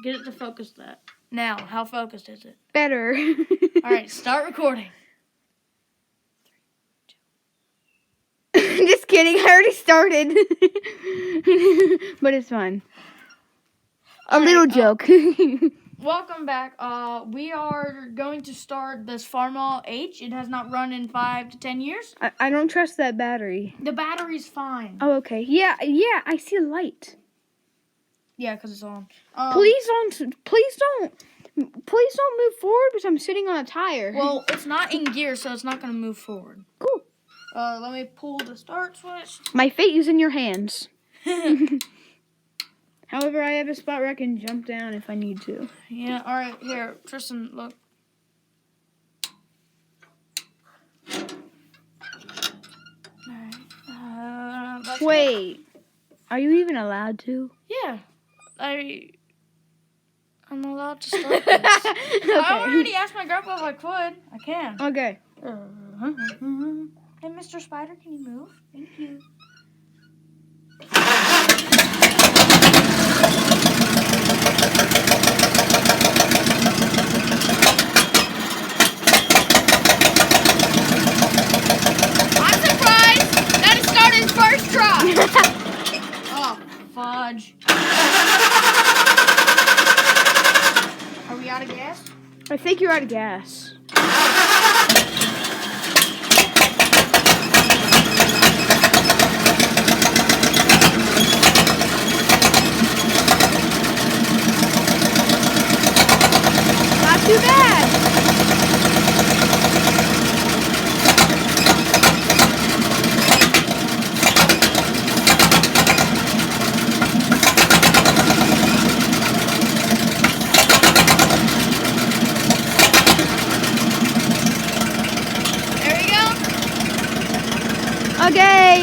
Get it to focus that. Now, how focused is it? Better. All right, start recording. Just kidding. I already started. But it's fun. A little joke. Welcome back. We are going to start this Farmall H. It has not run in 5 to 10 years. I don't trust that battery. The battery's fine. Oh, okay. Yeah, I see a light. Yeah, because it's on. Please don't move forward because I'm sitting on a tire. Well, it's not in gear, so it's not going to move forward. Cool. Let me pull the start switch. My fate is in your hands. However, I have a spot where I can jump down if I need to. Yeah, all right. Here, Tristan, look. All right. Wait. Are you even allowed to? Yeah. I'm allowed to start this. Okay. I already asked my grandpa if I could. I can. Okay. Hey, Mr. Spider, can you move? Thank you. I'm surprised that it started first try. Oh, fudge. Are we out of gas? I think you're out of gas. Not too bad. There you go. Okay.